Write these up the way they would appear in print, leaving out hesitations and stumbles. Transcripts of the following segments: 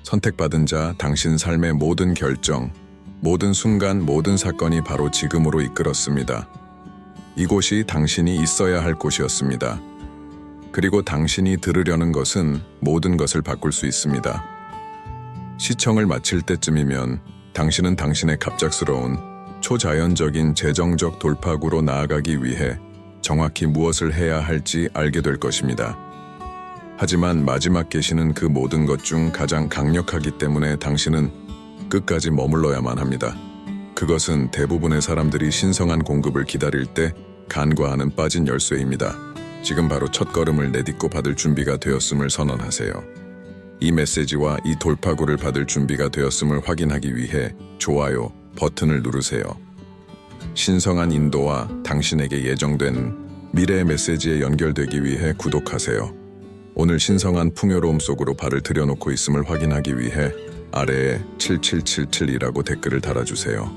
선택받은 자, 당신 삶의 모든 결정, 모든 순간, 모든 사건이 바로 지금으로 이끌었습니다. 이곳이 당신이 있어야 할 곳이었습니다. 그리고 당신이 들으려는 것은 모든 것을 바꿀 수 있습니다. 시청을 마칠 때쯤이면 당신은 당신의 갑작스러운 초자연적인 재정적 돌파구로 나아가기 위해 정확히 무엇을 해야 할지 알게 될 것입니다. 하지만 마지막 계시는 그 모든 것 중 가장 강력하기 때문에 당신은 끝까지 머물러야만 합니다. 그것은 대부분의 사람들이 신성한 공급을 기다릴 때 간과하는 빠진 열쇠입니다. 지금 바로 첫걸음을 내딛고 받을 준비가 되었음을 선언하세요. 이 메시지와 이 돌파구를 받을 준비가 되었음을 확인하기 위해 좋아요 버튼을 누르세요. 신성한 인도와 당신에게 예정된 미래의 메시지에 연결되기 위해 구독하세요. 오늘 신성한 풍요로움 속으로 발을 들여놓고 있음을 확인하기 위해 아래에 7777이라고 댓글을 달아주세요.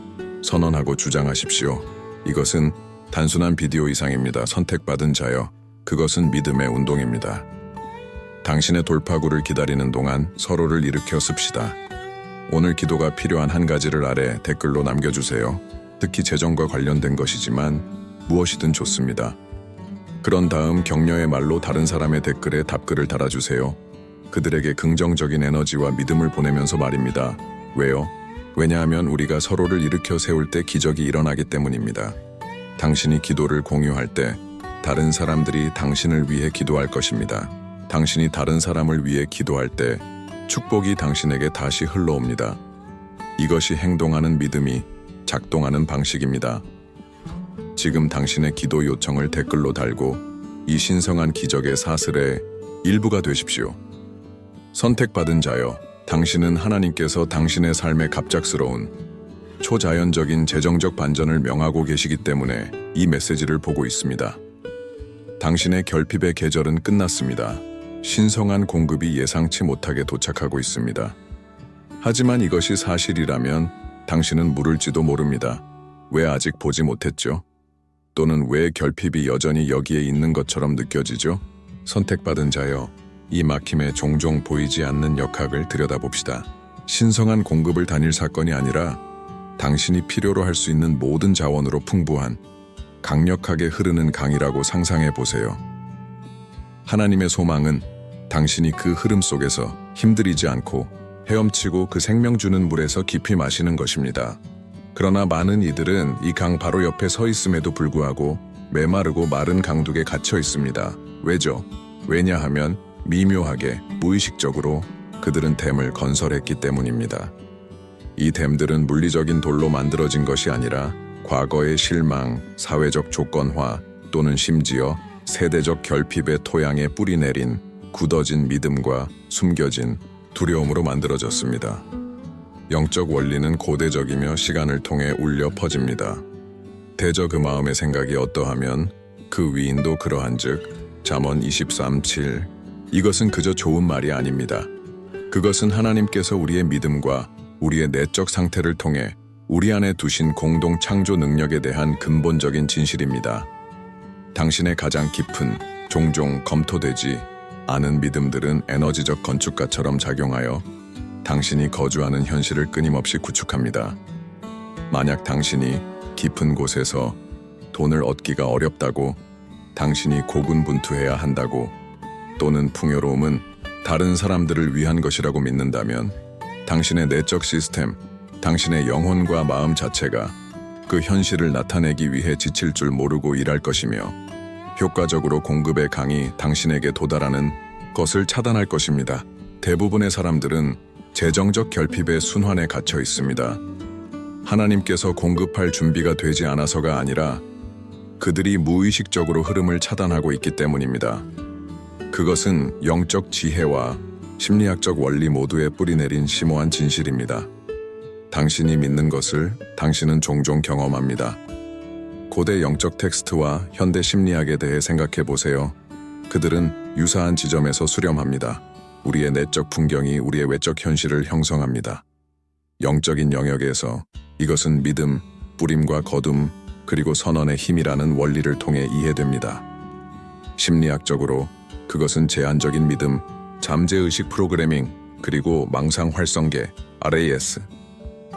선언하고 주장하십시오. 이것은 단순한 비디오 이상입니다. 선택받은 자여, 그것은 믿음의 운동입니다. 당신의 돌파구를 기다리는 동안 서로를 일으켜 씁시다. 오늘 기도가 필요한 한 가지를 아래 댓글로 남겨주세요. 특히 재정과 관련된 것이지만 무엇이든 좋습니다. 그런 다음 격려의 말로 다른 사람의 댓글에 답글을 달아주세요. 그들에게 긍정적인 에너지와 믿음을 보내면서 말입니다. 왜요? 왜냐하면 우리가 서로를 일으켜 세울 때 기적이 일어나기 때문입니다. 당신이 기도를 공유할 때 다른 사람들이 당신을 위해 기도할 것입니다. 당신이 다른 사람을 위해 기도할 때 축복이 당신에게 다시 흘러옵니다. 이것이 행동하는 믿음이 작동하는 방식입니다. 지금 당신의 기도 요청을 댓글로 달고 이 신성한 기적의 사슬의 일부가 되십시오. 선택받은 자여, 당신은 하나님께서 당신의 삶에 갑작스러운 초자연적인 재정적 반전을 명하고 계시기 때문에 이 메시지를 보고 있습니다. 당신의 결핍의 계절은 끝났습니다. 신성한 공급이 예상치 못하게 도착하고 있습니다. 하지만 이것이 사실이라면 당신은 모를지도 모릅니다. 왜 아직 보지 못했죠? 또는 왜 결핍이 여전히 여기에 있는 것처럼 느껴지죠? 선택받은 자여, 이 막힘에 종종 보이지 않는 역학을 들여다봅시다. 신성한 공급을 단일 사건이 아니라 당신이 필요로 할 수 있는 모든 자원으로 풍부한 강력하게 흐르는 강이라고 상상해 보세요. 하나님의 소망은 당신이 그 흐름 속에서 힘들이지 않고 헤엄치고 그 생명 주는 물에서 깊이 마시는 것입니다. 그러나 많은 이들은 이 강 바로 옆에 서 있음에도 불구하고 메마르고 마른 강둑에 갇혀 있습니다. 왜죠? 왜냐하면 미묘하게 무의식적으로 그들은 댐을 건설했기 때문입니다. 이 댐들은 물리적인 돌로 만들어진 것이 아니라 과거의 실망, 사회적 조건화 또는 심지어 세대적 결핍의 토양에 뿌리내린 굳어진 믿음과 숨겨진 두려움으로 만들어졌습니다. 영적 원리는 고대적이며 시간을 통해 울려 퍼집니다. 대저 그 마음의 생각이 어떠하면 그 위인도 그러한즉 잠언 23:7. 이것은 그저 좋은 말이 아닙니다. 그것은 하나님께서 우리의 믿음과 우리의 내적 상태를 통해 우리 안에 두신 공동 창조 능력에 대한 근본적인 진실입니다. 당신의 가장 깊은, 종종 검토되지 않은 믿음들은 에너지적 건축가처럼 작용하여 당신이 거주하는 현실을 끊임없이 구축합니다. 만약 당신이 깊은 곳에서 돈을 얻기가 어렵다고, 당신이 고군분투해야 한다고, 또는 풍요로움은 다른 사람들을 위한 것이라고 믿는다면 당신의 내적 시스템, 당신의 영혼과 마음 자체가 그 현실을 나타내기 위해 지칠 줄 모르고 일할 것이며 효과적으로 공급의 강이 당신에게 도달하는 것을 차단할 것입니다. 대부분의 사람들은 재정적 결핍의 순환에 갇혀 있습니다. 하나님께서 공급할 준비가 되지 않아서가 아니라 그들이 무의식적으로 흐름을 차단하고 있기 때문입니다. 그것은 영적 지혜와 심리학적 원리 모두에 뿌리내린 심오한 진실입니다. 당신이 믿는 것을 당신은 종종 경험합니다. 고대 영적 텍스트와 현대 심리학에 대해 생각해 보세요. 그들은 유사한 지점에서 수렴합니다. 우리의 내적 풍경이 우리의 외적 현실을 형성합니다. 영적인 영역에서 이것은 믿음, 뿌림과 거둠, 그리고 선언의 힘이라는 원리를 통해 이해됩니다. 심리학적으로 그것은 제한적인 믿음, 잠재의식 프로그래밍, 그리고 망상 활성계, RAS.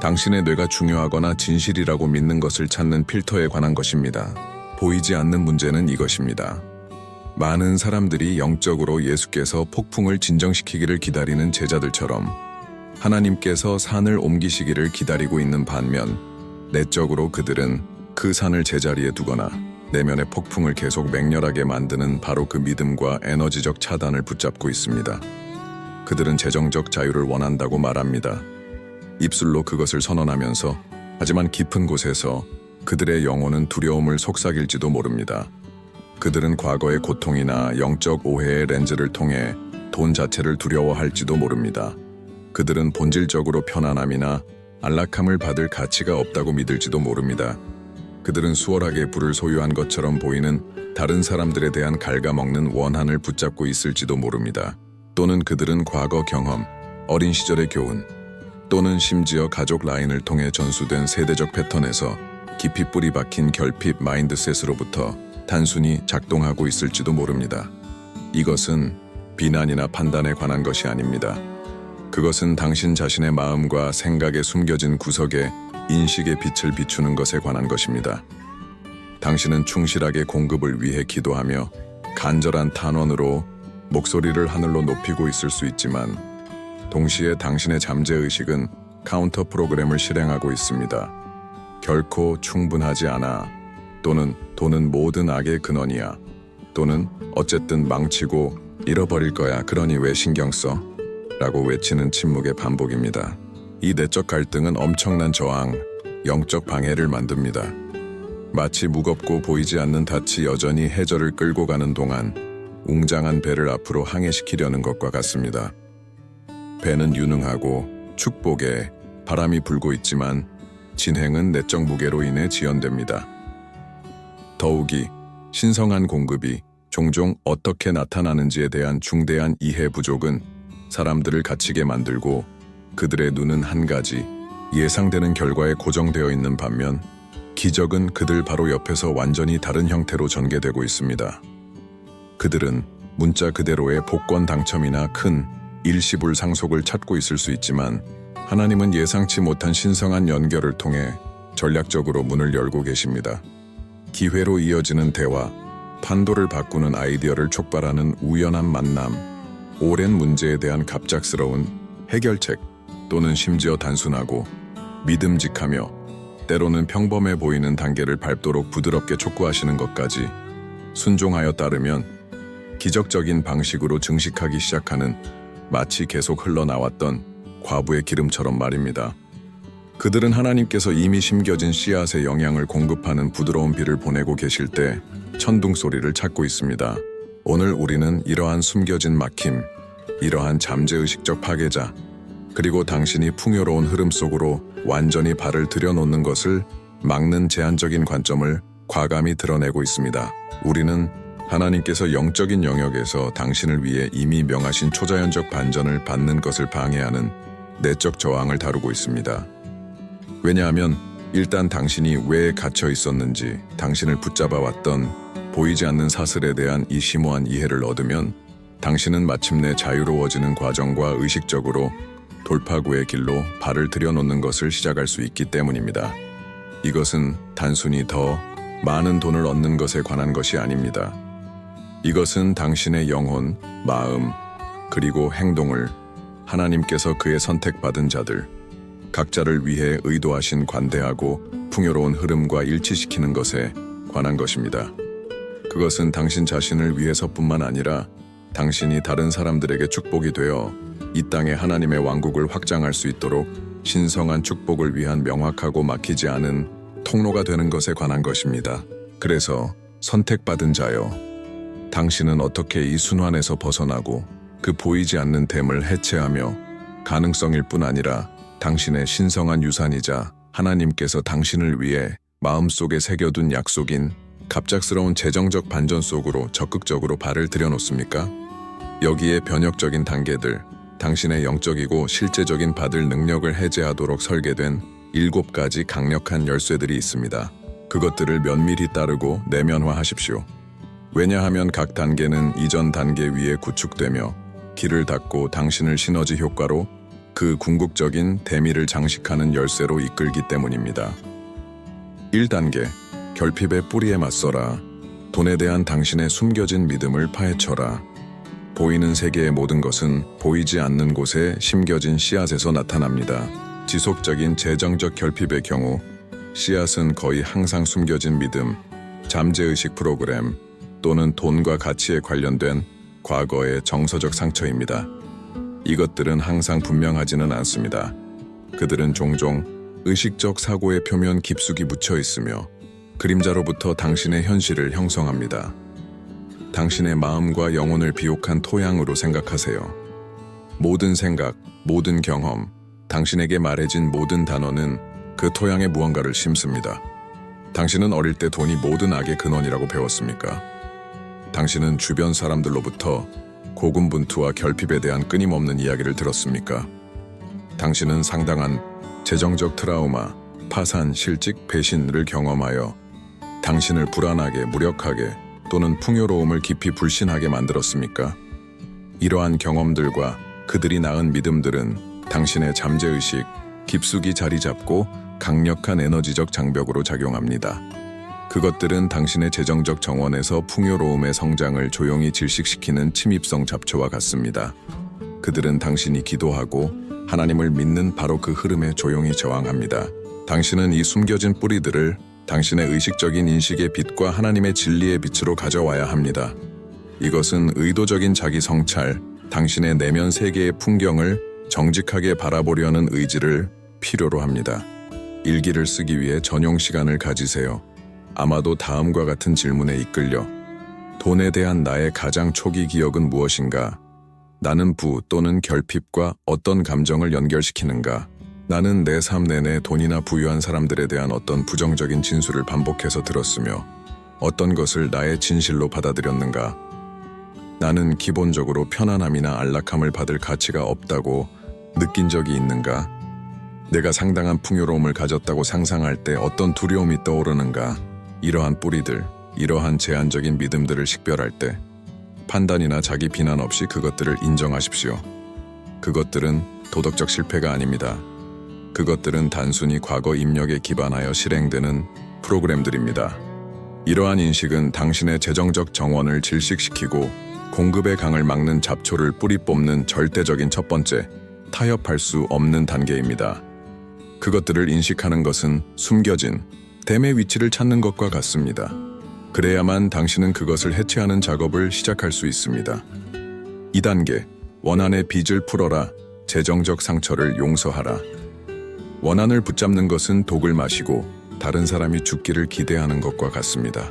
당신의 뇌가 중요하거나 진실이라고 믿는 것을 찾는 필터에 관한 것입니다. 보이지 않는 문제는 이것입니다. 많은 사람들이 영적으로 예수께서 폭풍을 진정시키기를 기다리는 제자들처럼 하나님께서 산을 옮기시기를 기다리고 있는 반면 내적으로 그들은 그 산을 제자리에 두거나 내면의 폭풍을 계속 맹렬하게 만드는 바로 그 믿음과 에너지적 차단을 붙잡고 있습니다. 그들은 재정적 자유를 원한다고 말합니다. 입술로 그것을 선언하면서 하지만 깊은 곳에서 그들의 영혼은 두려움을 속삭일지도 모릅니다. 그들은 과거의 고통이나 영적 오해의 렌즈를 통해 돈 자체를 두려워할지도 모릅니다. 그들은 본질적으로 편안함이나 안락함을 받을 가치가 없다고 믿을지도 모릅니다. 그들은 수월하게 부를 소유한 것처럼 보이는 다른 사람들에 대한 갉아먹는 원한을 붙잡고 있을지도 모릅니다. 또는 그들은 과거 경험, 어린 시절의 교훈, 또는 심지어 가족 라인을 통해 전수된 세대적 패턴에서 깊이 뿌리 박힌 결핍 마인드셋으로부터 단순히 작동하고 있을지도 모릅니다. 이것은 비난이나 판단에 관한 것이 아닙니다. 그것은 당신 자신의 마음과 생각에 숨겨진 구석에 인식의 빛을 비추는 것에 관한 것입니다. 당신은 충실하게 공급을 위해 기도하며 간절한 탄원으로 목소리를 하늘로 높이고 있을 수 있지만 동시에 당신의 잠재의식은 카운터 프로그램을 실행하고 있습니다. 결코 충분하지 않아, 또는 돈은 모든 악의 근원이야, 또는 어쨌든 망치고 잃어버릴 거야, 그러니 왜 신경 써? 라고 외치는 침묵의 반복입니다. 이 내적 갈등은 엄청난 저항, 영적 방해를 만듭니다. 마치 무겁고 보이지 않는 닻이 여전히 해저를 끌고 가는 동안 웅장한 배를 앞으로 항해시키려는 것과 같습니다. 배는 유능하고 축복에 바람이 불고 있지만 진행은 내적 무게로 인해 지연됩니다. 더욱이 신성한 공급이 종종 어떻게 나타나는지에 대한 중대한 이해 부족은 사람들을 갇히게 만들고 그들의 눈은 한 가지 예상되는 결과에 고정되어 있는 반면 기적은 그들 바로 옆에서 완전히 다른 형태로 전개되고 있습니다. 그들은 문자 그대로의 복권 당첨이나 큰 일시불 상속을 찾고 있을 수 있지만 하나님은 예상치 못한 신성한 연결을 통해 전략적으로 문을 열고 계십니다. 기회로 이어지는 대화, 판도를 바꾸는 아이디어를 촉발하는 우연한 만남, 오랜 문제에 대한 갑작스러운 해결책, 또는 심지어 단순하고 믿음직하며 때로는 평범해 보이는 단계를 밟도록 부드럽게 촉구하시는 것까지 순종하여 따르면 기적적인 방식으로 증식하기 시작하는 마치 계속 흘러나왔던 과부의 기름처럼 말입니다. 그들은 하나님께서 이미 심겨진 씨앗의 영향을 공급하는 부드러운 비를 보내고 계실 때 천둥 소리를 찾고 있습니다. 오늘 우리는 이러한 숨겨진 막힘, 이러한 잠재의식적 파괴자, 그리고 당신이 풍요로운 흐름 속으로 완전히 발을 들여놓는 것을 막는 제한적인 관점을 과감히 드러내고 있습니다. 우리는 하나님께서 영적인 영역에서 당신을 위해 이미 명하신 초자연적 반전을 받는 것을 방해하는 내적 저항을 다루고 있습니다. 왜냐하면 일단 당신이 왜 갇혀 있었는지, 당신을 붙잡아왔던 보이지 않는 사슬에 대한 이 심오한 이해를 얻으면 당신은 마침내 자유로워지는 과정과 의식적으로 돌파구의 길로 발을 들여놓는 것을 시작할 수 있기 때문입니다. 이것은 단순히 더 많은 돈을 얻는 것에 관한 것이 아닙니다. 이것은 당신의 영혼, 마음, 그리고 행동을 하나님께서 그의 선택받은 자들, 각자를 위해 의도하신 관대하고 풍요로운 흐름과 일치시키는 것에 관한 것입니다. 그것은 당신 자신을 위해서뿐만 아니라 당신이 다른 사람들에게 축복이 되어 이 땅에 하나님의 왕국을 확장할 수 있도록 신성한 축복을 위한 명확하고 막히지 않은 통로가 되는 것에 관한 것입니다. 그래서 선택받은 자여, 당신은 어떻게 이 순환에서 벗어나고 그 보이지 않는 댐을 해체하며 가능성일 뿐 아니라 당신의 신성한 유산이자 하나님께서 당신을 위해 마음속에 새겨둔 약속인 갑작스러운 재정적 반전 속으로 적극적으로 발을 들여놓습니까? 여기에 변혁적인 단계들, 당신의 영적이고 실제적인 받을 능력을 해제하도록 설계된 7가지 강력한 열쇠들이 있습니다. 그것들을 면밀히 따르고 내면화하십시오. 왜냐하면 각 단계는 이전 단계 위에 구축되며 길을 닫고 당신을 시너지 효과로 그 궁극적인 대미를 장식하는 열쇠로 이끌기 때문입니다. 1단계, 결핍의 뿌리에 맞서라. 돈에 대한 당신의 숨겨진 믿음을 파헤쳐라. 보이는 세계의 모든 것은 보이지 않는 곳에 심겨진 씨앗에서 나타납니다. 지속적인 재정적 결핍의 경우 씨앗은 거의 항상 숨겨진 믿음, 잠재의식 프로그램 또는 돈과 가치에 관련된 과거의 정서적 상처입니다. 이것들은 항상 분명하지는 않습니다. 그들은 종종 의식적 사고의 표면 깊숙이 묻혀 있으며 그림자로부터 당신의 현실을 형성합니다. 당신의 마음과 영혼을 비옥한 토양으로 생각하세요. 모든 생각, 모든 경험, 당신에게 말해진 모든 단어는 그 토양에 무언가를 심습니다. 당신은 어릴 때 돈이 모든 악의 근원이라고 배웠습니까? 당신은 주변 사람들로부터 고군분투와 결핍에 대한 끊임없는 이야기를 들었습니까? 당신은 상당한 재정적 트라우마, 파산, 실직, 배신을 경험하여 당신을 불안하게, 무력하게 또는 풍요로움을 깊이 불신하게 만들었습니까? 이러한 경험들과 그들이 낳은 믿음들은 당신의 잠재의식, 깊숙이 자리 잡고 강력한 에너지적 장벽으로 작용합니다. 그것들은 당신의 재정적 정원에서 풍요로움의 성장을 조용히 질식시키는 침입성 잡초와 같습니다. 그들은 당신이 기도하고 하나님을 믿는 바로 그 흐름에 조용히 저항합니다. 당신은 이 숨겨진 뿌리들을 당신의 의식적인 인식의 빛과 하나님의 진리의 빛으로 가져와야 합니다. 이것은 의도적인 자기 성찰, 당신의 내면 세계의 풍경을 정직하게 바라보려는 의지를 필요로 합니다. 일기를 쓰기 위해 전용 시간을 가지세요. 아마도 다음과 같은 질문에 이끌려 돈에 대한 나의 가장 초기 기억은 무엇인가? 나는 부 또는 결핍과 어떤 감정을 연결시키는가? 나는 내 삶 내내 돈이나 부유한 사람들에 대한 어떤 부정적인 진술을 반복해서 들었으며 어떤 것을 나의 진실로 받아들였는가? 나는 기본적으로 편안함이나 안락함을 받을 가치가 없다고 느낀 적이 있는가? 내가 상당한 풍요로움을 가졌다고 상상할 때 어떤 두려움이 떠오르는가? 이러한 뿌리들, 이러한 제한적인 믿음들을 식별할 때 판단이나 자기 비난 없이 그것들을 인정하십시오. 그것들은 도덕적 실패가 아닙니다. 그것들은 단순히 과거 입력에 기반하여 실행되는 프로그램들입니다. 이러한 인식은 당신의 재정적 정원을 질식시키고 공급의 강을 막는 잡초를 뿌리 뽑는 절대적인 첫 번째, 타협할 수 없는 단계입니다. 그것들을 인식하는 것은 숨겨진 댐의 위치를 찾는 것과 같습니다. 그래야만 당신은 그것을 해체하는 작업을 시작할 수 있습니다. 2단계, 원한의 빚을 풀어라. 재정적 상처를 용서하라. 원한을 붙잡는 것은 독을 마시고 다른 사람이 죽기를 기대하는 것과 같습니다.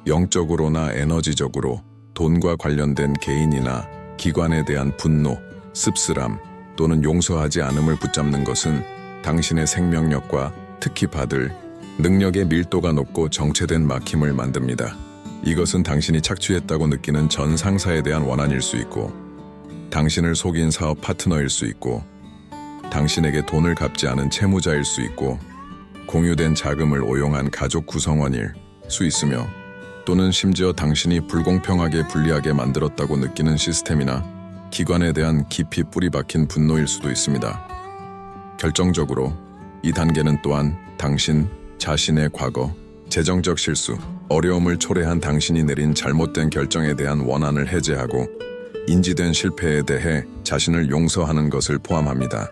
영적으로나 에너지적으로 돈과 관련된 개인이나 기관에 대한 분노, 씁쓸함 또는 용서하지 않음을 붙잡는 것은 당신의 생명력과 특히 받을 능력의 밀도가 높고 정체된 막힘을 만듭니다. 이것은 당신이 착취했다고 느끼는 전 상사에 대한 원한일 수 있고, 당신을 속인 사업 파트너일 수 있고, 당신에게 돈을 갚지 않은 채무자일 수 있고, 공유된 자금을 오용한 가족 구성원일 수 있으며, 또는 심지어 당신이 불공평하게 불리하게 만들었다고 느끼는 시스템이나 기관에 대한 깊이 뿌리 박힌 분노일 수도 있습니다. 결정적으로 이 단계는 또한 당신 자신의 과거, 재정적 실수, 어려움을 초래한 당신이 내린 잘못된 결정에 대한 원한을 해제하고 인지된 실패에 대해 자신을 용서하는 것을 포함합니다.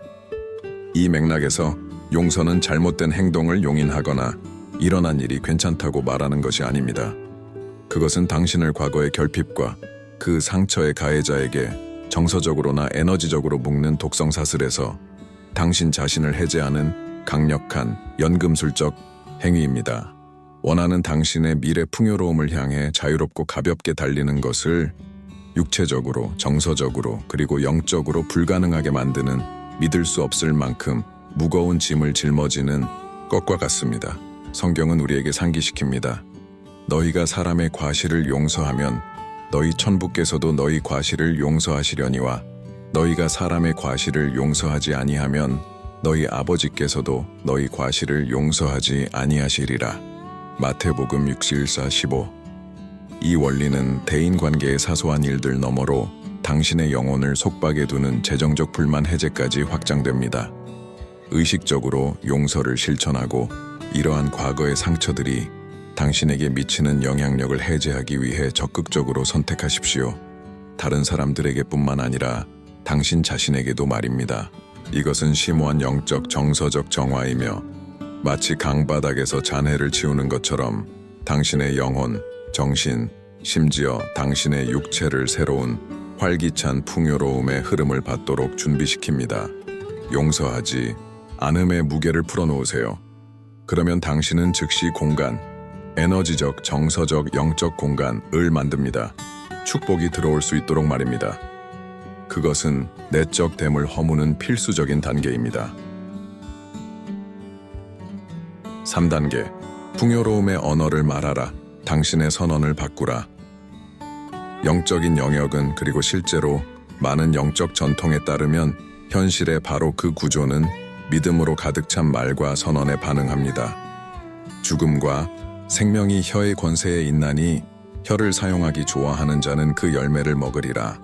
이 맥락에서 용서는 잘못된 행동을 용인하거나 일어난 일이 괜찮다고 말하는 것이 아닙니다. 그것은 당신을 과거의 결핍과 그 상처의 가해자에게 정서적으로나 에너지적으로 묶는 독성 사슬에서 당신 자신을 해제하는 강력한 연금술적 행위입니다. 원하는 당신의 미래 풍요로움을 향해 자유롭고 가볍게 달리는 것을 육체적으로, 정서적으로, 그리고 영적으로 불가능하게 만드는 믿을 수 없을 만큼 무거운 짐을 짊어지는 것과 같습니다. 성경은 우리에게 상기시킵니다. 너희가 사람의 과실을 용서하면 너희 천부께서도 너희 과실을 용서하시려니와 너희가 사람의 과실을 용서하지 아니하면 너희 아버지께서도 너희 과실을 용서하지 아니하시리라. 마태복음 6:14-15. 이 원리는 대인관계의 사소한 일들 너머로 당신의 영혼을 속박에 두는 재정적 불만 해제까지 확장됩니다. 의식적으로 용서를 실천하고 이러한 과거의 상처들이 당신에게 미치는 영향력을 해제하기 위해 적극적으로 선택하십시오. 다른 사람들에게뿐만 아니라 당신 자신에게도 말입니다. 이것은 심오한 영적 정서적 정화이며 마치 강바닥에서 잔해를 치우는 것처럼 당신의 영혼, 정신, 심지어 당신의 육체를 새로운 활기찬 풍요로움의 흐름을 받도록 준비시킵니다. 용서하지 않음의 무게를 풀어놓으세요. 그러면 당신은 즉시 공간, 에너지적, 정서적, 영적 공간을 만듭니다. 축복이 들어올 수 있도록 말입니다. 그것은 내적 댐을 허무는 필수적인 단계입니다. 3단계, 풍요로움의 언어를 말하라. 당신의 선언을 바꾸라. 영적인 영역은 그리고 실제로 많은 영적 전통에 따르면 현실의 바로 그 구조는 믿음으로 가득 찬 말과 선언에 반응합니다. 죽음과 생명이 혀의 권세에 있나니 혀를 사용하기 좋아하는 자는 그 열매를 먹으리라.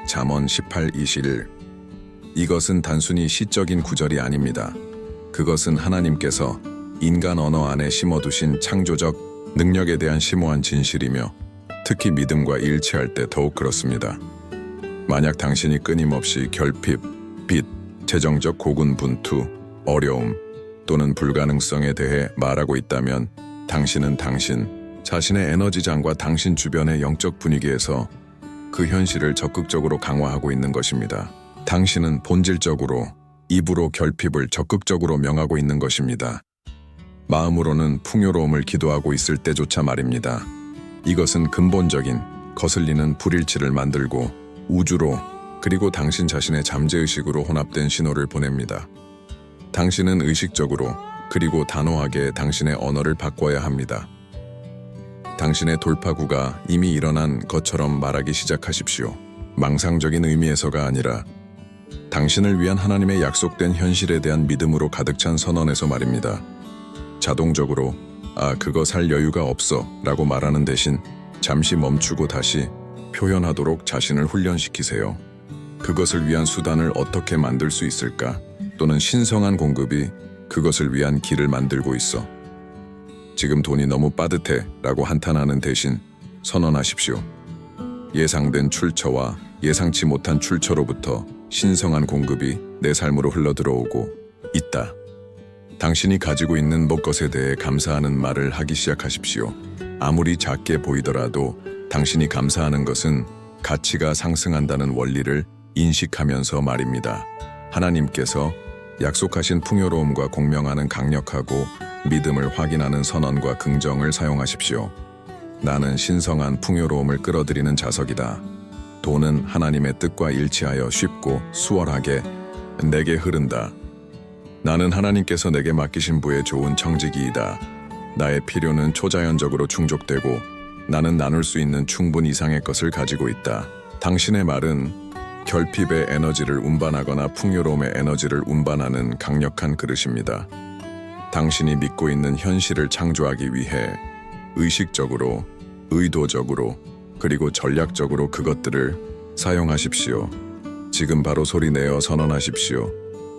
잠언 18:21. 이것은 단순히 시적인 구절이 아닙니다. 그것은 하나님께서 인간 언어 안에 심어두신 창조적 능력에 대한 심오한 진실이며 특히 믿음과 일치할 때 더욱 그렇습니다. 만약 당신이 끊임없이 결핍, 빚, 재정적 고군분투, 어려움 또는 불가능성에 대해 말하고 있다면 당신은 당신 자신의 에너지장과 당신 주변의 영적 분위기에서 그 현실을 적극적으로 강화하고 있는 것입니다. 당신은 본질적으로 입으로 결핍을 적극적으로 명하고 있는 것입니다. 마음으로는 풍요로움을 기도하고 있을 때조차 말입니다. 이것은 근본적인 거슬리는 불일치를 만들고 우주로 그리고 당신 자신의 잠재의식으로 혼합된 신호를 보냅니다. 당신은 의식적으로 그리고 단호하게 당신의 언어를 바꿔야 합니다. 당신의 돌파구가 이미 일어난 것처럼 말하기 시작하십시오. 망상적인 의미에서가 아니라 당신을 위한 하나님의 약속된 현실에 대한 믿음으로 가득 찬 선언에서 말입니다. 자동적으로 그거 살 여유가 없어 라고 말하는 대신 잠시 멈추고 다시 표현하도록 자신을 훈련시키세요. 그것을 위한 수단을 어떻게 만들 수 있을까? 또는 신성한 공급이 그것을 위한 길을 만들고 있어. 지금 돈이 너무 빠듯해 라고 한탄하는 대신 선언하십시오. 예상된 출처와 예상치 못한 출처로부터 신성한 공급이 내 삶으로 흘러들어오고 있다. 당신이 가지고 있는 것에 대해 감사하는 말을 하기 시작하십시오. 아무리 작게 보이더라도 당신이 감사하는 것은 가치가 상승한다는 원리를 인식하면서 말입니다. 하나님께서 약속하신 풍요로움과 공명하는 강력하고 믿음을 확인하는 선언과 긍정을 사용하십시오. 나는 신성한 풍요로움을 끌어들이는 자석이다. 돈은 하나님의 뜻과 일치하여 쉽고 수월하게 내게 흐른다. 나는 하나님께서 내게 맡기신 부의 좋은 청지기이다. 나의 필요는 초자연적으로 충족되고 나는 나눌 수 있는 충분 이상의 것을 가지고 있다. 당신의 말은 결핍의 에너지를 운반하거나 풍요로움의 에너지를 운반하는 강력한 그릇입니다. 당신이 믿고 있는 현실을 창조하기 위해 의식적으로, 의도적으로, 그리고 전략적으로 그것들을 사용하십시오. 지금 바로 소리 내어 선언하십시오.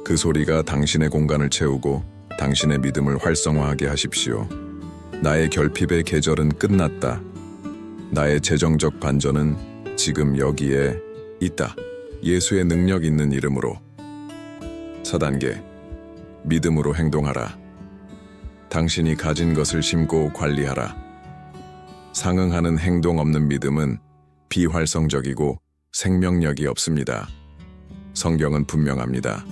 그 소리가 당신의 공간을 채우고 당신의 믿음을 활성화하게 하십시오. 나의 결핍의 계절은 끝났다. 나의 재정적 반전은 지금 여기에 있다. 예수의 능력 있는 이름으로. 4단계, 믿음으로 행동하라. 당신이 가진 것을 심고 관리하라. 상응하는 행동 없는 믿음은 비활성적이고 생명력이 없습니다. 성경은 분명합니다.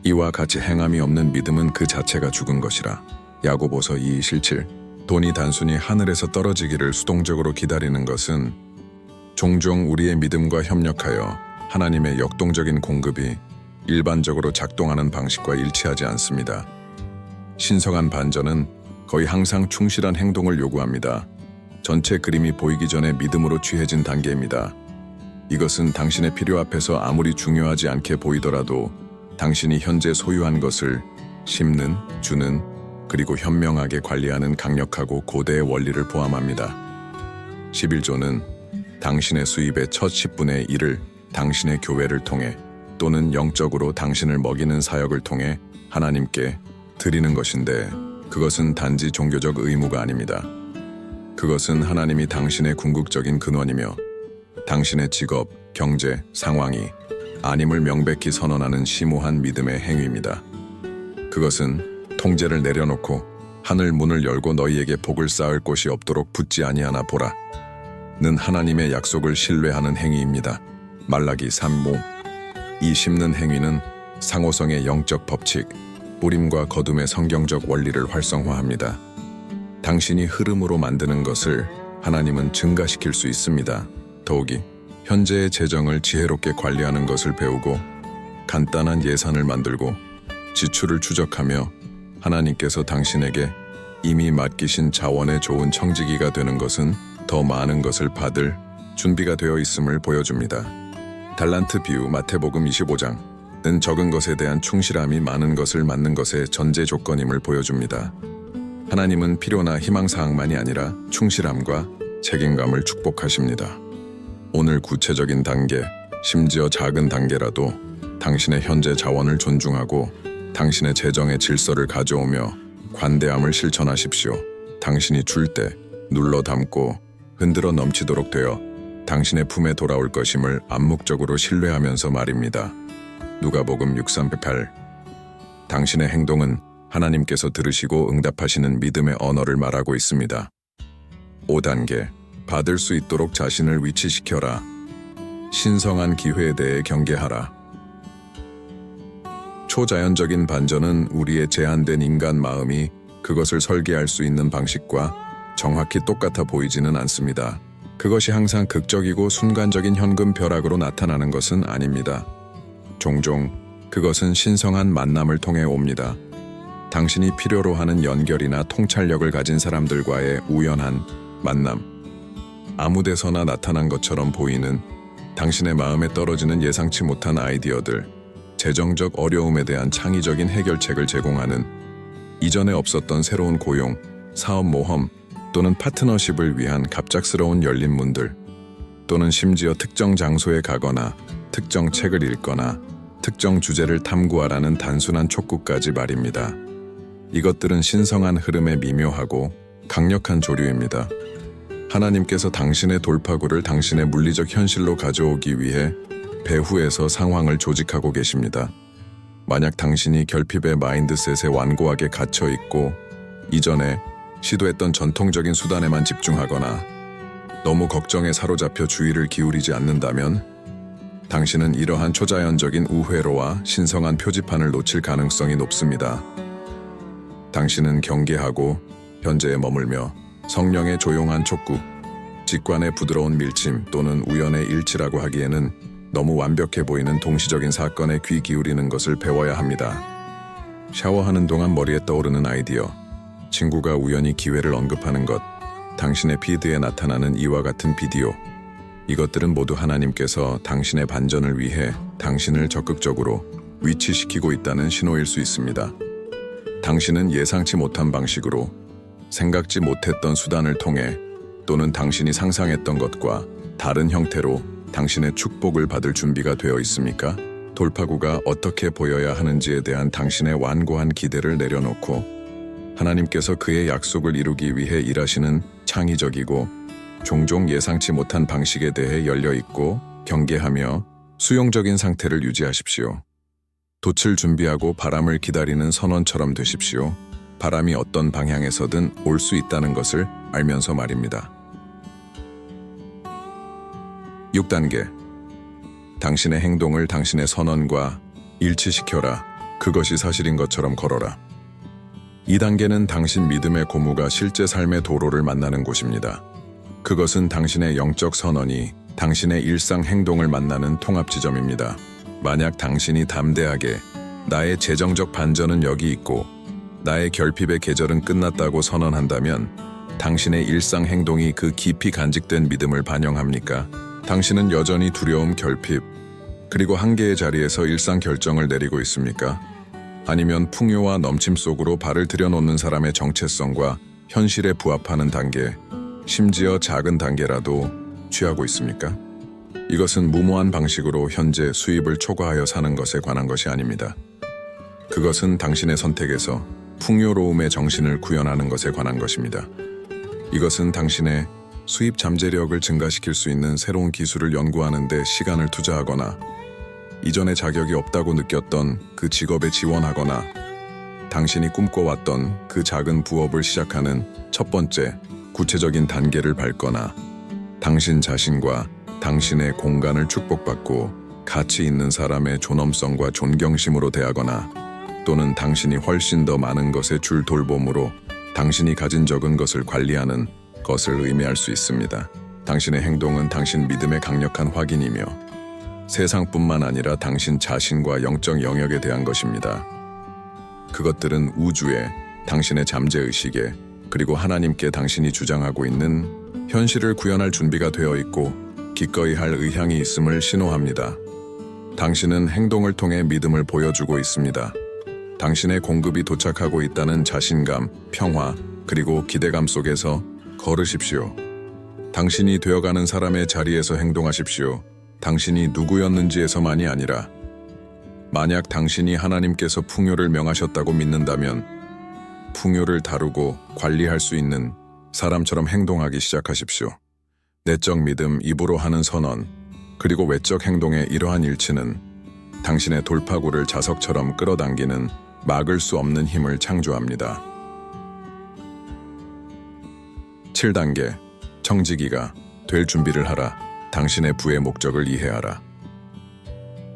이와 같이 행함이 없는 믿음은 그 자체가 죽은 것이라. 야고보서 2:17. 돈이 단순히 하늘에서 떨어지기를 수동적으로 기다리는 것은 종종 우리의 믿음과 협력하여 하나님의 역동적인 공급이 일반적으로 작동하는 방식과 일치하지 않습니다. 신성한 반전은 거의 항상 충실한 행동을 요구합니다. 전체 그림이 보이기 전에 믿음으로 취해진 단계입니다. 이것은 당신의 필요 앞에서 아무리 중요하지 않게 보이더라도 당신이 현재 소유한 것을 심는, 주는, 그리고 현명하게 관리하는 강력하고 고대의 원리를 포함합니다. 11조는 당신의 수입의 첫 10분의 1을 당신의 교회를 통해 또는 영적으로 당신을 먹이는 사역을 통해 하나님께 드리는 것인데 그것은 단지 종교적 의무가 아닙니다. 그것은 하나님이 당신의 궁극적인 근원이며 당신의 직업, 경제, 상황이 아님을 명백히 선언하는 심오한 믿음의 행위입니다. 그것은 통제를 내려놓고 하늘 문을 열고 너희에게 복을 쌓을 곳이 없도록 붙지 아니하나 보라 는 하나님의 약속을 신뢰하는 행위입니다. 말라기 3모 이 심는 행위는 상호성의 영적 법칙, 뿌림과 거둠의 성경적 원리를 활성화합니다. 당신이 흐름으로 만드는 것을 하나님은 증가시킬 수 있습니다. 더욱이 현재의 재정을 지혜롭게 관리하는 것을 배우고 간단한 예산을 만들고 지출을 추적하며 하나님께서 당신에게 이미 맡기신 자원의 좋은 청지기가 되는 것은 더 많은 것을 받을 준비가 되어 있음을 보여줍니다. 달란트 비유 마태복음 25장은 적은 것에 대한 충실함이 많은 것을 맡는 것의 전제 조건임을 보여줍니다. 하나님은 필요나 희망사항만이 아니라 충실함과 책임감을 축복하십니다. 오늘 구체적인 단계, 심지어 작은 단계라도 당신의 현재 자원을 존중하고 당신의 재정의 질서를 가져오며 관대함을 실천하십시오. 당신이 줄 때 눌러 담고 흔들어 넘치도록 되어 당신의 품에 돌아올 것임을 암묵적으로 신뢰하면서 말입니다. 누가복음 6:38 당신의 행동은 하나님께서 들으시고 응답하시는 믿음의 언어를 말하고 있습니다. 5단계 받을 수 있도록 자신을 위치시켜라. 신성한 기회에 대해 경계하라. 초자연적인 반전은 우리의 제한된 인간 마음이 그것을 설계할 수 있는 방식과 정확히 똑같아 보이지는 않습니다. 그것이 항상 극적이고 순간적인 현금 벼락으로 나타나는 것은 아닙니다. 종종 그것은 신성한 만남을 통해 옵니다. 당신이 필요로 하는 연결이나 통찰력을 가진 사람들과의 우연한 만남. 아무 데서나 나타난 것처럼 보이는 당신의 마음에 떨어지는 예상치 못한 아이디어들, 재정적 어려움에 대한 창의적인 해결책을 제공하는 이전에 없었던 새로운 고용, 사업 모험 또는 파트너십을 위한 갑작스러운 열린 문들 또는 심지어 특정 장소에 가거나 특정 책을 읽거나 특정 주제를 탐구하라는 단순한 촉구까지 말입니다. 이것들은 신성한 흐름의 미묘하고 강력한 조류입니다. 하나님께서 당신의 돌파구를 당신의 물리적 현실로 가져오기 위해 배후에서 상황을 조직하고 계십니다. 만약 당신이 결핍의 마인드셋에 완고하게 갇혀 있고 이전에 시도했던 전통적인 수단에만 집중하거나 너무 걱정에 사로잡혀 주의를 기울이지 않는다면 당신은 이러한 초자연적인 우회로와 신성한 표지판을 놓칠 가능성이 높습니다. 당신은 경계하고 현재에 머물며 성령의 조용한 촉구, 직관의 부드러운 밀침 또는 우연의 일치라고 하기에는 너무 완벽해 보이는 동시적인 사건에 귀 기울이는 것을 배워야 합니다. 샤워하는 동안 머리에 떠오르는 아이디어, 친구가 우연히 기회를 언급하는 것, 당신의 피드에 나타나는 이와 같은 비디오, 이것들은 모두 하나님께서 당신의 반전을 위해 당신을 적극적으로 위치시키고 있다는 신호일 수 있습니다. 당신은 예상치 못한 방식으로 생각지 못했던 수단을 통해 또는 당신이 상상했던 것과 다른 형태로 당신의 축복을 받을 준비가 되어 있습니까? 돌파구가 어떻게 보여야 하는지에 대한 당신의 완고한 기대를 내려놓고 하나님께서 그의 약속을 이루기 위해 일하시는 창의적이고 종종 예상치 못한 방식에 대해 열려있고 경계하며 수용적인 상태를 유지하십시오. 돛을 준비하고 바람을 기다리는 선원처럼 되십시오. 바람이 어떤 방향에서든 올 수 있다는 것을 알면서 말입니다. 6단계 당신의 행동을 당신의 선언과 일치시켜라. 그것이 사실인 것처럼 걸어라. 2단계는 당신 믿음의 고무가 실제 삶의 도로를 만나는 곳입니다. 그것은 당신의 영적 선언이 당신의 일상 행동을 만나는 통합 지점입니다. 만약 당신이 담대하게 나의 재정적 반전은 여기 있고 나의 결핍의 계절은 끝났다고 선언한다면 당신의 일상 행동이 그 깊이 간직된 믿음을 반영합니까? 당신은 여전히 두려움, 결핍, 그리고 한계의 자리에서 일상 결정을 내리고 있습니까? 아니면 풍요와 넘침 속으로 발을 들여놓는 사람의 정체성과 현실에 부합하는 단계, 심지어 작은 단계라도 취하고 있습니까? 이것은 무모한 방식으로 현재 수입을 초과하여 사는 것에 관한 것이 아닙니다. 그것은 당신의 선택에서 풍요로움의 정신을 구현하는 것에 관한 것입니다. 이것은 당신의 수입 잠재력을 증가시킬 수 있는 새로운 기술을 연구하는 데 시간을 투자하거나 이전에 자격이 없다고 느꼈던 그 직업에 지원하거나 당신이 꿈꿔왔던 그 작은 부업을 시작하는 첫 번째 구체적인 단계를 밟거나 당신 자신과 당신의 공간을 축복받고 가치 있는 사람의 존엄성과 존경심으로 대하거나 또는 당신이 훨씬 더 많은 것에 줄 돌봄으로 당신이 가진 적은 것을 관리하는 것을 의미할 수 있습니다. 당신의 행동은 당신 믿음의 강력한 확인이며 세상뿐만 아니라 당신 자신과 영적 영역에 대한 것입니다. 그것들은 우주에, 당신의 잠재의식에, 그리고 하나님께 당신이 주장하고 있는 현실을 구현할 준비가 되어 있고 기꺼이 할 의향이 있음을 신호합니다. 당신은 행동을 통해 믿음을 보여주고 있습니다. 당신의 공급이 도착하고 있다는 자신감, 평화, 그리고 기대감 속에서 걸으십시오. 당신이 되어가는 사람의 자리에서 행동하십시오. 당신이 누구였는지에서만이 아니라 만약 당신이 하나님께서 풍요를 명하셨다고 믿는다면 풍요를 다루고 관리할 수 있는 사람처럼 행동하기 시작하십시오. 내적 믿음, 입으로 하는 선언, 그리고 외적 행동의 이러한 일치는 당신의 돌파구를 자석처럼 끌어당기는 막을 수 없는 힘을 창조합니다. 7단계, 청지기가 될 준비를 하라. 당신의 부의 목적을 이해하라.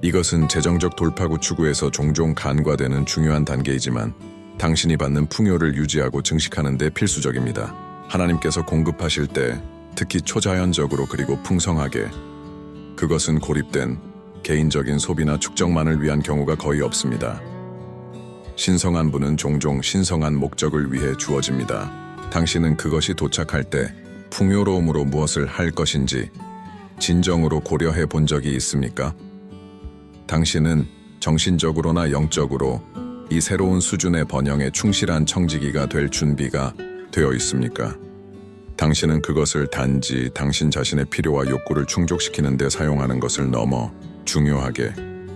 이것은 재정적 돌파구 추구에서 종종 간과되는 중요한 단계이지만 당신이 받는 풍요를 유지하고 증식하는 데 필수적입니다. 하나님께서 공급하실 때 특히 초자연적으로 그리고 풍성하게 그것은 고립된 개인적인 소비나 축적만을 위한 경우가 거의 없습니다. 신성한 분은 종종 신성한 목적을 위해 주어집니다. 당신은 그것이 도착할 때 풍요로움으로 무엇을 할 것인지 진정으로 고려해 본 적이 있습니까? 당신은 정신적으로나 영적으로 이 새로운 수준의 번영에 충실한 청지기가 될 준비가 되어 있습니까? 당신은 그것을 단지 당신 자신의 필요와 욕구를 충족시키는 데 사용하는 것을 넘어 중요하게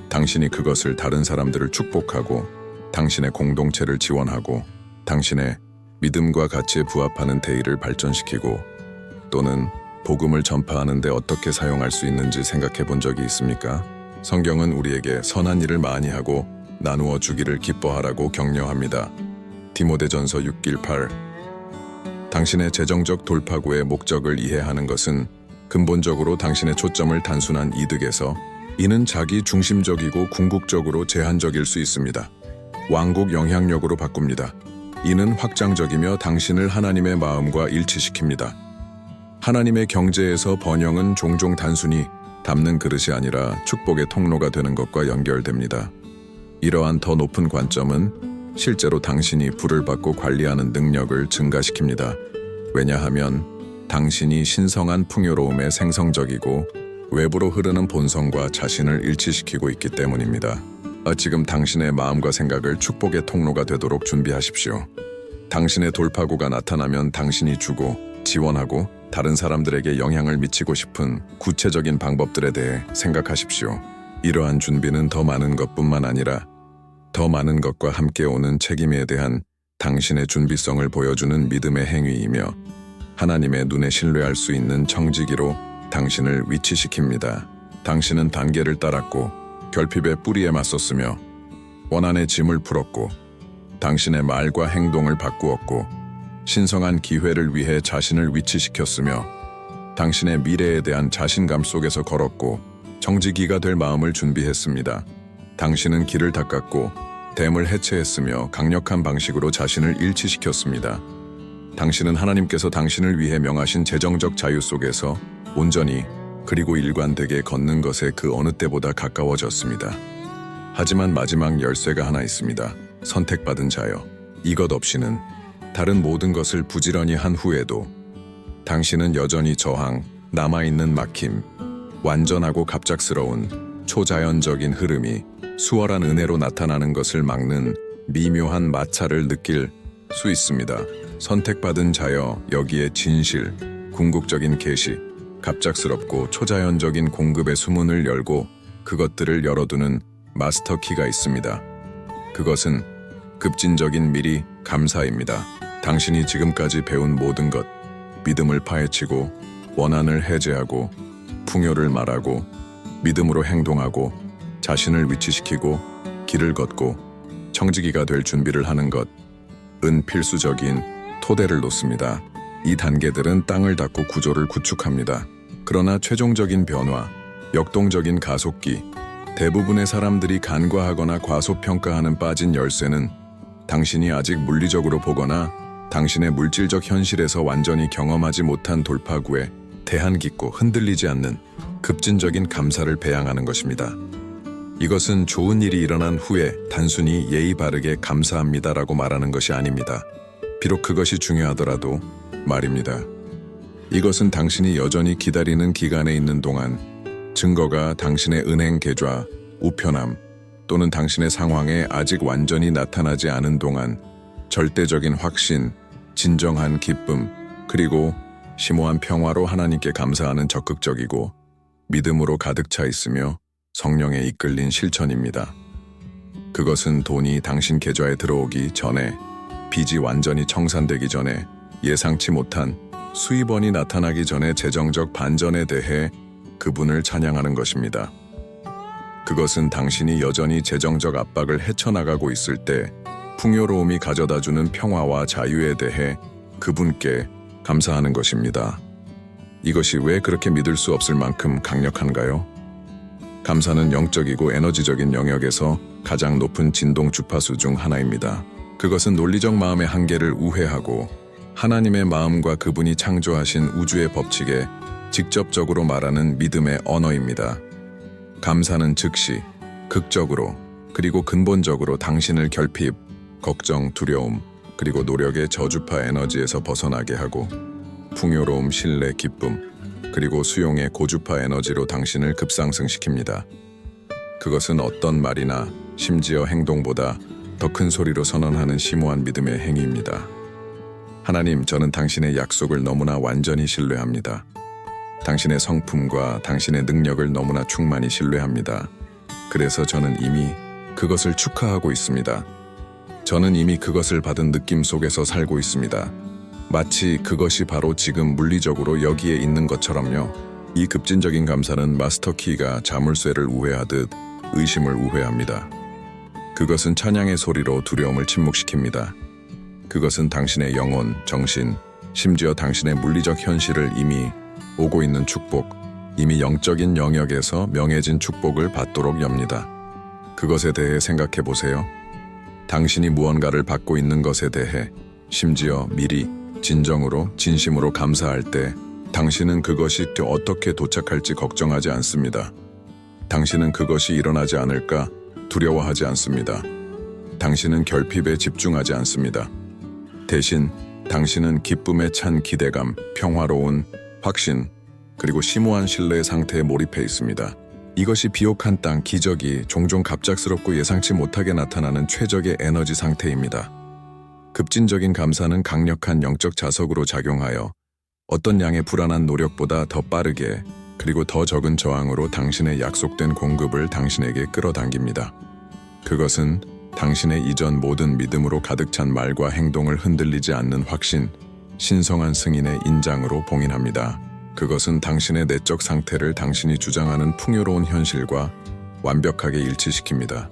당신이 그것을 다른 사람들을 축복하고 당신의 공동체를 지원하고 당신의 믿음과 가치에 부합하는 대의를 발전시키고 또는 복음을 전파하는 데 어떻게 사용할 수 있는지 생각해 본 적이 있습니까? 성경은 우리에게 선한 일을 많이 하고 나누어 주기를 기뻐하라고 격려합니다. 디모데전서 6:8. 당신의 재정적 돌파구의 목적을 이해하는 것은 근본적으로 당신의 초점을 단순한 이득에서 이는 자기 중심적이고 궁극적으로 제한적일 수 있습니다. 왕국 영향력으로 바꿉니다. 이는 확장적이며 당신을 하나님의 마음과 일치시킵니다. 하나님의 경제에서 번영은 종종 단순히 담는 그릇이 아니라 축복의 통로가 되는 것과 연결됩니다. 이러한 더 높은 관점은 실제로 당신이 부를 받고 관리하는 능력을 증가시킵니다. 왜냐하면 당신이 신성한 풍요로움에 생성적이고 외부로 흐르는 본성과 자신을 일치시키고 있기 때문입니다. 지금 당신의 마음과 생각을 축복의 통로가 되도록 준비하십시오. 당신의 돌파구가 나타나면 당신이 주고 지원하고 다른 사람들에게 영향을 미치고 싶은 구체적인 방법들에 대해 생각하십시오. 이러한 준비는 더 많은 것뿐만 아니라 더 많은 것과 함께 오는 책임에 대한 당신의 준비성을 보여주는 믿음의 행위이며 하나님의 눈에 신뢰할 수 있는 청지기로 당신을 위치시킵니다. 당신은 단계를 따랐고 결핍의 뿌리에 맞섰으며 원한의 짐을 풀었고 당신의 말과 행동을 바꾸었고 신성한 기회를 위해 자신을 위치시켰으며 당신의 미래에 대한 자신감 속에서 걸었고 청지기가 될 마음을 준비했습니다. 당신은 길을 닦았고 댐을 해체했으며 강력한 방식으로 자신을 일치시켰습니다. 당신은 하나님께서 당신을 위해 명하신 재정적 자유 속에서 온전히 그리고 일관되게 걷는 것에 그 어느 때보다 가까워졌습니다. 하지만 마지막 열쇠가 하나 있습니다. 선택받은 자여. 이것 없이는 다른 모든 것을 부지런히 한 후에도 당신은 여전히 저항, 남아있는 막힘, 완전하고 갑작스러운 초자연적인 흐름이 수월한 은혜로 나타나는 것을 막는 미묘한 마찰을 느낄 수 있습니다. 선택받은 자여, 여기에 진실, 궁극적인 계시, 갑작스럽고 초자연적인 공급의 수문을 열고 그것들을 열어두는 마스터 키가 있습니다. 그것은 급진적인 미리 감사입니다. 당신이 지금까지 배운 모든 것, 믿음을 파헤치고 원한을 해제하고 풍요를 말하고 믿음으로 행동하고 자신을 위치시키고 길을 걷고 청지기가 될 준비를 하는 것은 필수적인 토대를 놓습니다. 이 단계들은 땅을 닦고 구조를 구축합니다. 그러나 최종적인 변화, 역동적인 가속기, 대부분의 사람들이 간과하거나 과소평가하는 빠진 열쇠는 당신이 아직 물리적으로 보거나 당신의 물질적 현실에서 완전히 경험하지 못한 돌파구에 대한 깊고 흔들리지 않는 급진적인 감사를 배양하는 것입니다. 이것은 좋은 일이 일어난 후에 단순히 예의 바르게 감사합니다라고 말하는 것이 아닙니다. 비록 그것이 중요하더라도 말입니다. 이것은 당신이 여전히 기다리는 기간에 있는 동안 증거가 당신의 은행 계좌, 우편함 또는 당신의 상황에 아직 완전히 나타나지 않은 동안 절대적인 확신, 진정한 기쁨, 그리고 심오한 평화로 하나님께 감사하는 적극적이고 믿음으로 가득 차 있으며 성령에 이끌린 실천입니다. 그것은 돈이 당신 계좌에 들어오기 전에, 빚이 완전히 청산되기 전에, 예상치 못한 수입원이 나타나기 전에 재정적 반전에 대해 그분을 찬양하는 것입니다. 그것은 당신이 여전히 재정적 압박을 헤쳐나가고 있을 때 풍요로움이 가져다주는 평화와 자유에 대해 그분께 감사하는 것입니다. 이것이 왜 그렇게 믿을 수 없을 만큼 강력한가요? 감사는 영적이고 에너지적인 영역에서 가장 높은 진동 주파수 중 하나입니다. 그것은 논리적 마음의 한계를 우회하고 하나님의 마음과 그분이 창조하신 우주의 법칙에 직접적으로 말하는 믿음의 언어입니다. 감사는 즉시, 극적으로, 그리고 근본적으로 당신을 결핍, 걱정, 두려움, 그리고 노력의 저주파 에너지에서 벗어나게 하고 풍요로움, 신뢰, 기쁨, 그리고 수용의 고주파 에너지로 당신을 급상승시킵니다. 그것은 어떤 말이나 심지어 행동보다 더 큰 소리로 선언하는 심오한 믿음의 행위입니다. 하나님, 저는 당신의 약속을 너무나 완전히 신뢰합니다. 당신의 성품과 당신의 능력을 너무나 충만히 신뢰합니다. 그래서 저는 이미 그것을 축하하고 있습니다. 저는 이미 그것을 받은 느낌 속에서 살고 있습니다. 마치 그것이 바로 지금 물리적으로 여기에 있는 것처럼요. 이 급진적인 감사는 마스터 키가 자물쇠를 우회하듯 의심을 우회합니다. 그것은 찬양의 소리로 두려움을 침묵시킵니다. 그것은 당신의 영혼, 정신, 심지어 당신의 물리적 현실을 이미 오고 있는 축복, 이미 영적인 영역에서 명해진 축복을 받도록 엽니다. 그것에 대해 생각해 보세요. 당신이 무언가를 받고 있는 것에 대해 심지어 미리 진정으로 진심으로 감사할 때 당신은 그것이 어떻게 도착할지 걱정하지 않습니다. 당신은 그것이 일어나지 않을까 두려워하지 않습니다. 당신은 결핍에 집중하지 않습니다. 대신 당신은 기쁨에 찬 기대감, 평화로운 확신, 그리고 심오한 신뢰의 상태에 몰입해 있습니다. 이것이 비옥한 땅, 기적이 종종 갑작스럽고 예상치 못하게 나타나는 최적의 에너지 상태입니다. 급진적인 감사는 강력한 영적 자석으로 작용하여 어떤 양의 불안한 노력보다 더 빠르게 그리고 더 적은 저항으로 당신의 약속된 공급을 당신에게 끌어당깁니다. 그것은 당신의 이전 모든 믿음으로 가득 찬 말과 행동을 흔들리지 않는 확신, 신성한 승인의 인장으로 봉인합니다. 그것은 당신의 내적 상태를 당신이 주장하는 풍요로운 현실과 완벽하게 일치시킵니다.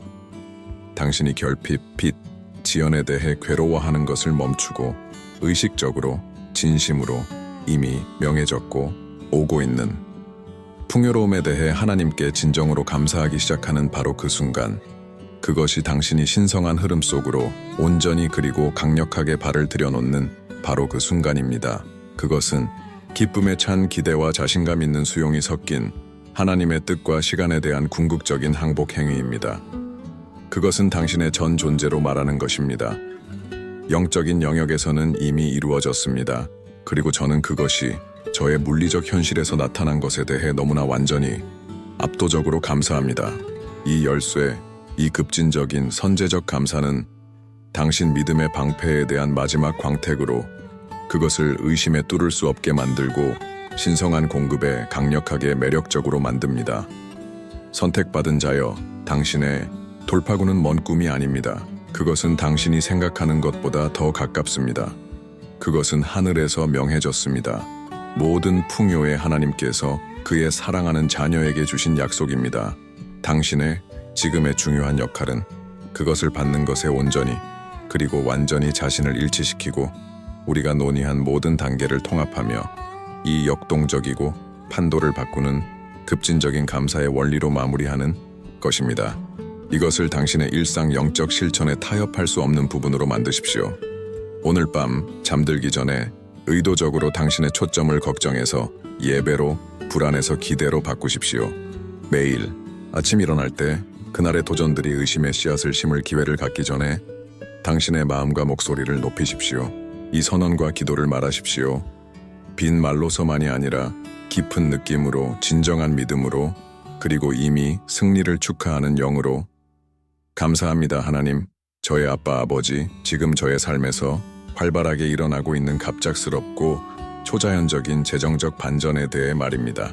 당신이 결핍, 빚, 지연에 대해 괴로워하는 것을 멈추고 의식적으로, 진심으로 이미 명해졌고 오고 있는 풍요로움에 대해 하나님께 진정으로 감사하기 시작하는 바로 그 순간, 그것이 당신이 신성한 흐름 속으로 온전히 그리고 강력하게 발을 들여놓는 바로 그 순간입니다. 그것은 기쁨에 찬 기대와 자신감 있는 수용이 섞인 하나님의 뜻과 시간에 대한 궁극적인 항복 행위입니다. 그것은 당신의 전 존재로 말하는 것입니다. 영적인 영역에서는 이미 이루어졌습니다. 그리고 저는 그것이 저의 물리적 현실에서 나타난 것에 대해 너무나 완전히 압도적으로 감사합니다. 이 열쇠, 이 급진적인 선제적 감사는 당신 믿음의 방패에 대한 마지막 광택으로 그것을 의심에 뚫을 수 없게 만들고 신성한 공급에 강력하게 매력적으로 만듭니다. 선택받은 자여, 당신의 돌파구는 먼 꿈이 아닙니다. 그것은 당신이 생각하는 것보다 더 가깝습니다. 그것은 하늘에서 명해졌습니다. 모든 풍요의 하나님께서 그의 사랑하는 자녀에게 주신 약속입니다. 당신의 지금의 중요한 역할은 그것을 받는 것에 온전히 그리고 완전히 자신을 일치시키고 우리가 논의한 모든 단계를 통합하며 이 역동적이고 판도를 바꾸는 급진적인 감사의 원리로 마무리하는 것입니다. 이것을 당신의 일상 영적 실천에 타협할 수 없는 부분으로 만드십시오. 오늘 밤 잠들기 전에 의도적으로 당신의 초점을 걱정에서 예배로, 불안에서 기대로 바꾸십시오. 매일 아침 일어날 때 그날의 도전들이 의심의 씨앗을 심을 기회를 갖기 전에 당신의 마음과 목소리를 높이십시오. 이 선언과 기도를 말하십시오. 빈 말로서만이 아니라 깊은 느낌으로, 진정한 믿음으로, 그리고 이미 승리를 축하하는 영으로. 감사합니다, 하나님. 저의 아빠, 아버지, 지금 저의 삶에서 활발하게 일어나고 있는 갑작스럽고 초자연적인 재정적 반전에 대해 말입니다.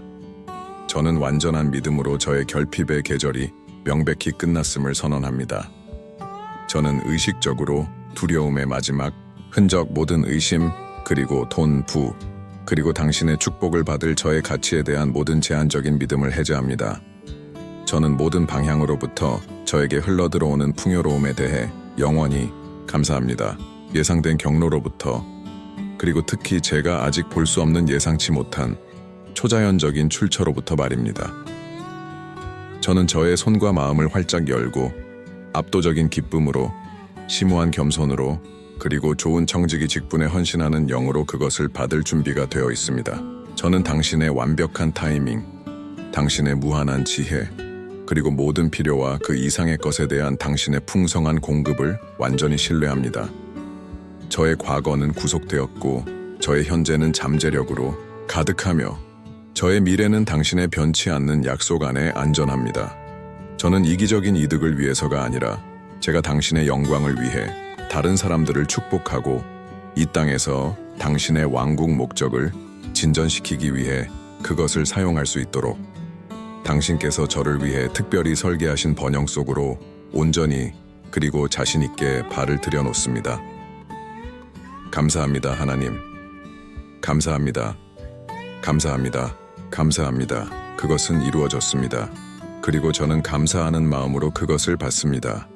저는 완전한 믿음으로 저의 결핍의 계절이 명백히 끝났음을 선언합니다. 저는 의식적으로 두려움의 마지막, 흔적 모든 의심, 그리고 돈, 부, 그리고 당신의 축복을 받을 저의 가치에 대한 모든 제한적인 믿음을 해제합니다. 저는 모든 방향으로부터 저에게 흘러들어오는 풍요로움에 대해 영원히 감사합니다. 예상된 경로로부터, 그리고 특히 제가 아직 볼 수 없는 예상치 못한 초자연적인 출처로부터 말입니다. 저는 저의 손과 마음을 활짝 열고 압도적인 기쁨으로, 심오한 겸손으로, 그리고 좋은 청지기 직분에 헌신하는 영으로 그것을 받을 준비가 되어 있습니다. 저는 당신의 완벽한 타이밍, 당신의 무한한 지혜, 그리고 모든 필요와 그 이상의 것에 대한 당신의 풍성한 공급을 완전히 신뢰합니다. 저의 과거는 구속되었고 저의 현재는 잠재력으로 가득하며 저의 미래는 당신의 변치 않는 약속 안에 안전합니다. 저는 이기적인 이득을 위해서가 아니라 제가 당신의 영광을 위해 다른 사람들을 축복하고 이 땅에서 당신의 왕국 목적을 진전시키기 위해 그것을 사용할 수 있도록 당신께서 저를 위해 특별히 설계하신 번영 속으로 온전히 그리고 자신 있게 발을 들여놓습니다. 감사합니다, 하나님. 감사합니다. 감사합니다. 감사합니다. 그것은 이루어졌습니다. 그리고 저는 감사하는 마음으로 그것을 받습니다.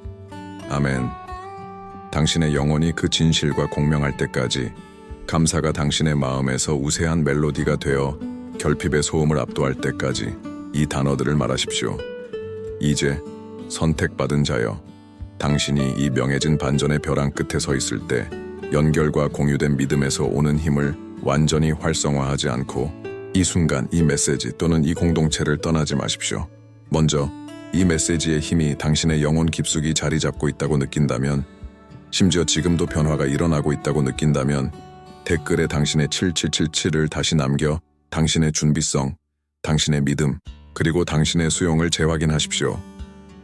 아멘. 당신의 영혼이 그 진실과 공명할 때까지 감사가 당신의 마음에서 우세한 멜로디가 되어 결핍의 소음을 압도할 때까지 이 단어들을 말하십시오. 이제 선택받은 자여, 당신이 이 명해진 반전의 벼랑 끝에 서 있을 때 연결과 공유된 믿음에서 오는 힘을 완전히 활성화하지 않고 이 순간 이 메시지 또는 이 공동체를 떠나지 마십시오. 먼저 이 메시지의 힘이 당신의 영혼 깊숙이 자리 잡고 있다고 느낀다면, 심지어 지금도 변화가 일어나고 있다고 느낀다면 댓글에 당신의 7777을 다시 남겨 당신의 준비성, 당신의 믿음, 그리고 당신의 수용을 재확인하십시오.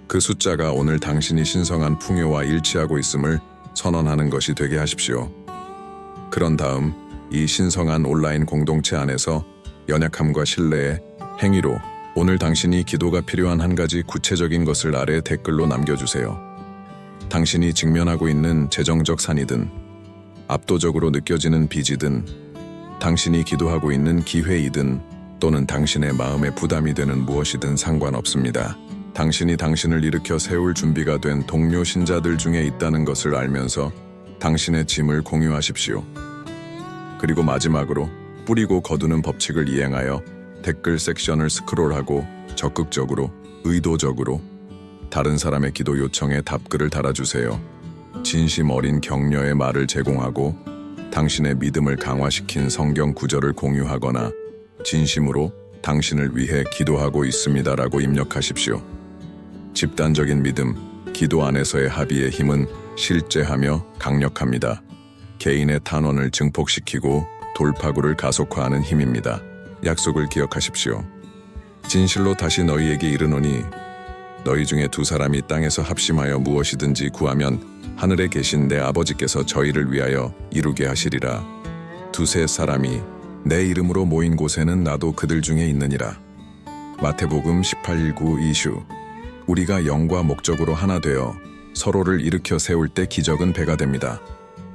그 숫자가 오늘 당신이 신성한 풍요와 일치하고 있음을 선언하는 것이 되게 하십시오. 그런 다음 이 신성한 온라인 공동체 안에서 연약함과 신뢰의 행위로 오늘 당신이 기도가 필요한 한 가지 구체적인 것을 아래 댓글로 남겨주세요. 당신이 직면하고 있는 재정적 산이든 압도적으로 느껴지는 빚이든 당신이 기도하고 있는 기회이든 또는 당신의 마음에 부담이 되는 무엇이든 상관없습니다. 당신이 당신을 일으켜 세울 준비가 된 동료 신자들 중에 있다는 것을 알면서 당신의 짐을 공유하십시오. 그리고 마지막으로 뿌리고 거두는 법칙을 이행하여 댓글 섹션을 스크롤하고 적극적으로, 의도적으로 다른 사람의 기도 요청에 답글을 달아주세요. 진심 어린 격려의 말을 제공하고 당신의 믿음을 강화시킨 성경 구절을 공유하거나 진심으로 당신을 위해 기도하고 있습니다라고 입력하십시오. 집단적인 믿음, 기도 안에서의 합의의 힘은 실제하며 강력합니다. 개인의 탄원을 증폭시키고 돌파구를 가속화하는 힘입니다. 약속을 기억하십시오. 진실로 다시 너희에게 이르노니 너희 중에 두 사람이 땅에서 합심하여 무엇이든지 구하면 하늘에 계신 내 아버지께서 저희를 위하여 이루게 하시리라. 두세 사람이 내 이름으로 모인 곳에는 나도 그들 중에 있느니라. 마태복음 18:19 이슈. 우리가 영과 목적으로 하나 되어 서로를 일으켜 세울 때 기적은 배가 됩니다.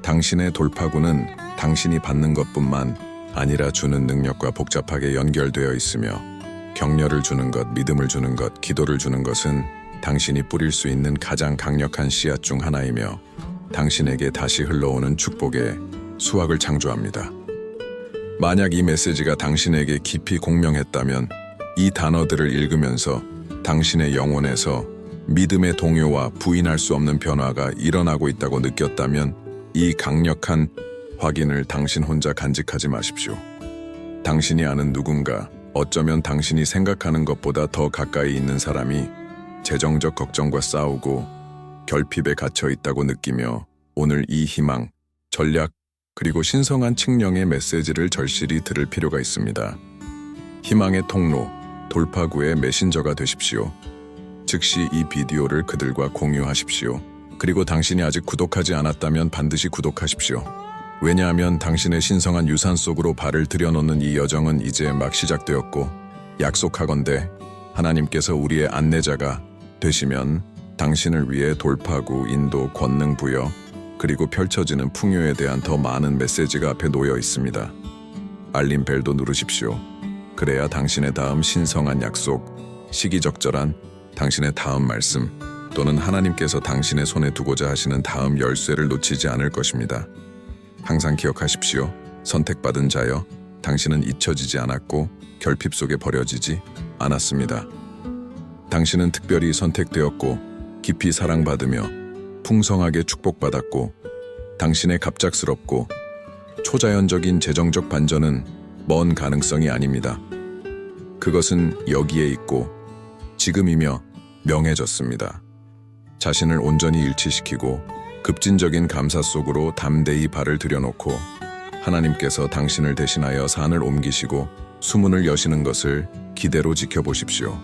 당신의 돌파구는 당신이 받는 것뿐만 아니라 주는 능력과 복잡하게 연결되어 있으며 격려를 주는 것, 믿음을 주는 것, 기도를 주는 것은 당신이 뿌릴 수 있는 가장 강력한 씨앗 중 하나이며 당신에게 다시 흘러오는 축복의 수확을 창조합니다. 만약 이 메시지가 당신에게 깊이 공명했다면 이 단어들을 읽으면서 당신의 영혼에서 믿음의 동요와 부인할 수 없는 변화가 일어나고 있다고 느꼈다면 이 강력한 확인을 당신 혼자 간직하지 마십시오. 당신이 아는 누군가, 어쩌면 당신이 생각하는 것보다 더 가까이 있는 사람이 재정적 걱정과 싸우고 결핍에 갇혀 있다고 느끼며 오늘 이 희망, 전략, 그리고 신성한 칙령의 메시지를 절실히 들을 필요가 있습니다. 희망의 통로, 돌파구의 메신저가 되십시오. 즉시 이 비디오를 그들과 공유하십시오. 그리고 당신이 아직 구독하지 않았다면 반드시 구독하십시오. 왜냐하면 당신의 신성한 유산 속으로 발을 들여놓는 이 여정은 이제 막 시작되었고 약속하건대 하나님께서 우리의 안내자가 되시면 당신을 위해 돌파구, 인도, 권능 부여 그리고 펼쳐지는 풍요에 대한 더 많은 메시지가 앞에 놓여 있습니다. 알림벨도 누르십시오. 그래야 당신의 다음 신성한 약속, 시기적절한 당신의 다음 말씀 또는 하나님께서 당신의 손에 두고자 하시는 다음 열쇠를 놓치지 않을 것입니다. 항상 기억하십시오. 선택받은 자여, 당신은 잊혀지지 않았고 결핍 속에 버려지지 않았습니다. 당신은 특별히 선택되었고 깊이 사랑받으며 풍성하게 축복받았고 당신의 갑작스럽고 초자연적인 재정적 반전은 먼 가능성이 아닙니다. 그것은 여기에 있고 지금이며 명해졌습니다. 자신을 온전히 일치시키고 급진적인 감사 속으로 담대히 발을 들여놓고 하나님께서 당신을 대신하여 산을 옮기시고 수문을 여시는 것을 기대로 지켜보십시오.